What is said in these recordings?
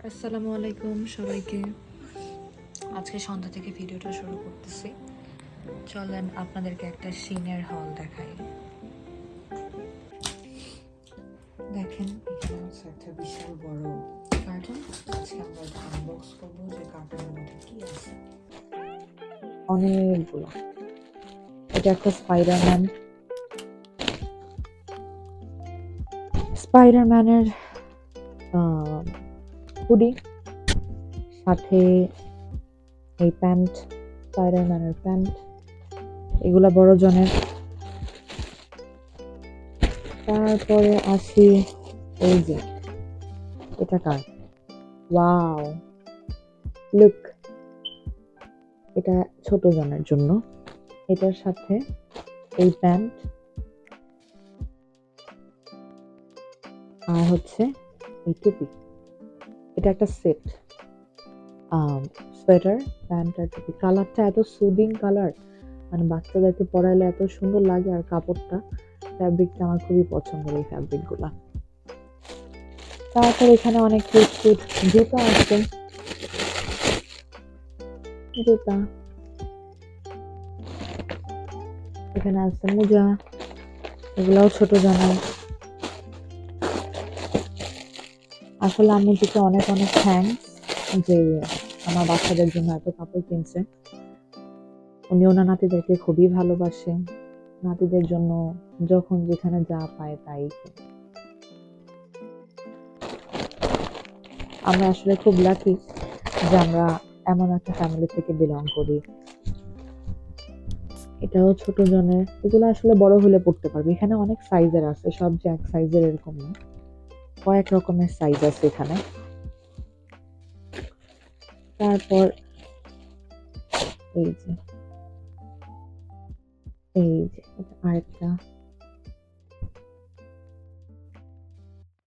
আসসালামু আলাইকুম সবাইকে। আজকে সন্ধ্যা থেকে ভিডিওটা শুরু করতেছি। চলেন আপনাদেরকে একটা সিনের হল দেখাই। দেখেন এখানে হচ্ছে একটা বিশাল বড় কার্টুন। আজকে আমরা আনবক্স করবো যে কার্টুনের মধ্যে কি আছে। অনেকগুলো। এটা একটা স্পাইডারম্যানের হুডি, সাথে এই প্যান্ট, স্পাইডারম্যানের প্যান্ট, এগুলা বড় জনের। তারপরে আসি এই যে এটা কার, ওয়াও লুক, এটা ছোট জনের জন্য। এটার সাথে এই প্যান্ট আর হচ্ছে এই টুপি। এটা একটা সেট, সোয়েটার, প্যান্ট আর টুপি। কালারটা এত সুদিং কালার, মানে বাচ্চাদেরকে পরাইলে এত সুন্দর লাগে। আর কাপড়টা, ফ্যাব্রিকটা আমার খুবই পছন্দের, এই ফ্যাব্রিক গুলা। তারপর এখানে অনেক কিউট কিউট জুতা আছে, জুতা। এখানে আছে মোজা, এগুলাও ছোট জনের। আসলে আমি দিকে অনেক অনেক থ্যাঙ্কস যে আমার বাচ্চাদের জন্য এত কাপড় কিনছে। উনি ওনার নাতিদেরকে খুবই ভালোবাসে, নাতিদের জন্য যখন যেখানে যা পায় তাই কিনে। আমরা আসলে খুব লাকি যে আমরা এমন একটা ফ্যামিলি থেকে বিলং করি। এটাও ছোট জনের। এগুলো আসলে বড় হলে পড়তে পারবে। এখানে অনেক সাইজের আছে, সব যে এক সাইজের এরকম না, কয়েক রকমের সাইজ আছে এখানে। তারপর এই যে এটা আরেকটা,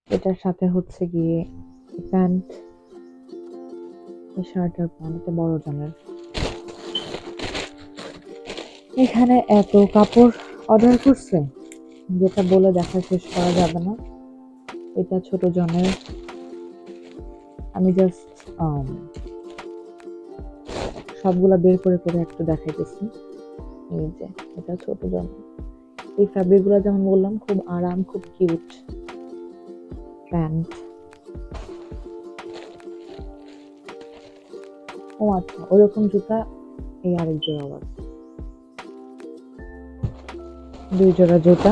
এটার সাথে হচ্ছে গিয়ে প্যান্ট, শার্ট আর প্যান্ট, এটা বড় জনের। এখানে এত কাপড় অর্ডার করছে যেটা বলে দেখা শেষ করা যাবে না। এটা ছোট জনের। আমি জাস্ট সবগুলা বের করে করে একটু দেখাইতেছি। এই যে এটা ছোট জনের। এই ফ্যাব্রিক গুলা যেমন বললাম খুব আরাম, খুব কিউট। প্যান্ট, ও আচ্ছা ওরকম জুতা এই আরেক জোড়া আবার, দুই জোড়া জুতা।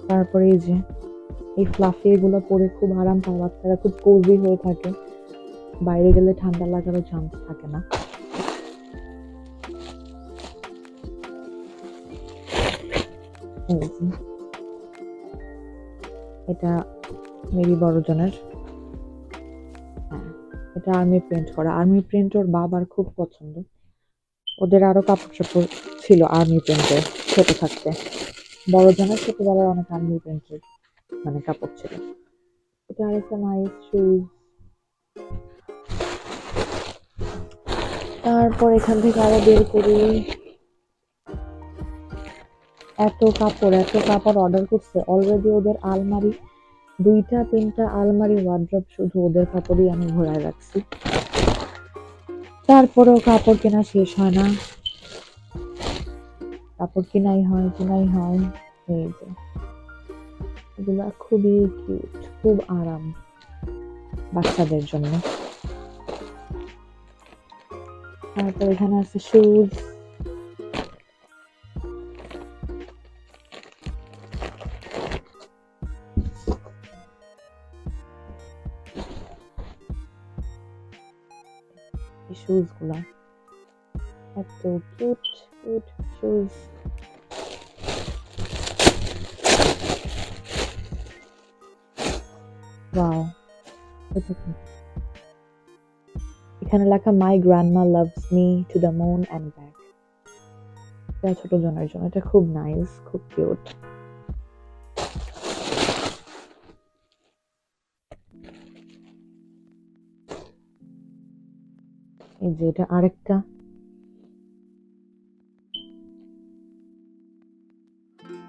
তারপরে এই যে এই ফ্লাফি, এগুলো পরে খুব আরাম পায় বাচ্চারা, খুব কোজি হয়ে থাকে, বাইরে গেলে ঠান্ডা লাগারও চান্স থাকে না। এটা মেবি বড় জনের। হ্যাঁ, এটা আর্মি প্রিন্ট করা। আর্মি প্রিন্ট ওর বাবার খুব পছন্দ। ওদের আরো কাপড় চোপড় ছিল আর্মি প্রিন্টের ছোট থাকতে। বড় জনের ছোটবেলার অনেক আর্মি প্রিন্টের মানে কাপড় ছিল। এটা আরেকটা নাইস শুজ। তারপর এখান থেকে আরো বের করি। এত কাপড় অর্ডার করছে অলরেডি। ওদের আলমারি, দুইটা তিনটা আলমারি, ওয়ার্ড্রপ শুধু ওদের কাপড়ই আমি ঘোরায় রাখছি। তারপরেও কাপড় কেনা শেষ হয় না, কাপড় কিনাই হয়। এই যে এগুলা খুবই কিউট, খুব আরাম বাচ্চাদের জন্য। তারপর এখানে আছে শুজ। এই শুজ গুলা এত কিউট কিউট শুজ। ওয়াও, এটা কি? এখানে লেখা my grandma loves me to the moon and back. এটা ছোট জনের জন্য। এটা খুব নাইস, খুব কিউট। এই যে এটা আরেকটা,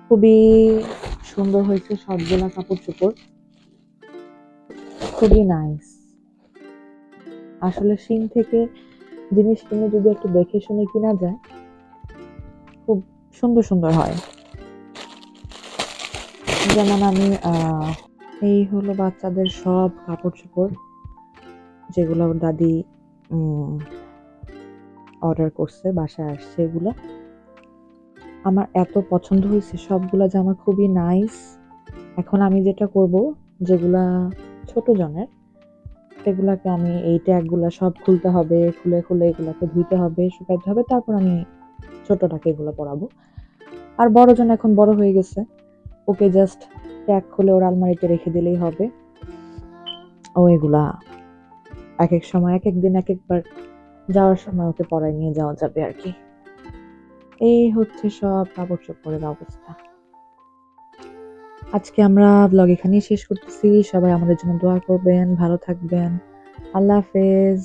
খুবই সুন্দর হয়েছে সবগুলা কাপড় চোপড়। খুবই নাইস। আসলে শিন থেকে জিনিস কিনে যদি একটু দেখে শুনে কিনা যায়, খুব সুন্দর সুন্দর হয়। যেমন আমি এই হলো বাচ্চাদের সব কাপড় চোপড়, যেগুলো ওর দাদি অর্ডার করছে, বাসায় আসছে এগুলো। আমার এত পছন্দ হয়েছে সবগুলা জামা, খুবই নাইস। এখন আমি যেটা করব, যেগুলা ছোট জনের, সেগুলাকে আমি এই ট্যাগগুলা সব খুলতে হবে, খুলে খুলে এগুলাকে ধুইতে হবে, শুকাইতে হবে, তারপর আমি ছোটটাকে এগুলো পরাবো। আর বড়জন এখন বড় হয়ে গেছে, ওকে জাস্ট ট্যাগ খুলে ওর আলমারিতে রেখে দিলেই হবে। ও এগুলা এক এক সময়, এক এক দিন, এক একবার যাওয়ার সময় ওকে পরায় নিয়ে যাওয়া যাবে আর কি। এই হচ্ছে সব কাপড় চোপড়ের অবস্থা। আজকে আমরা ব্লগ এখানেই শেষ করতেছি। সবাই আমাদের জন্য দোয়া করবেন, ভালো থাকবেন। আল্লাহ হাফেজ।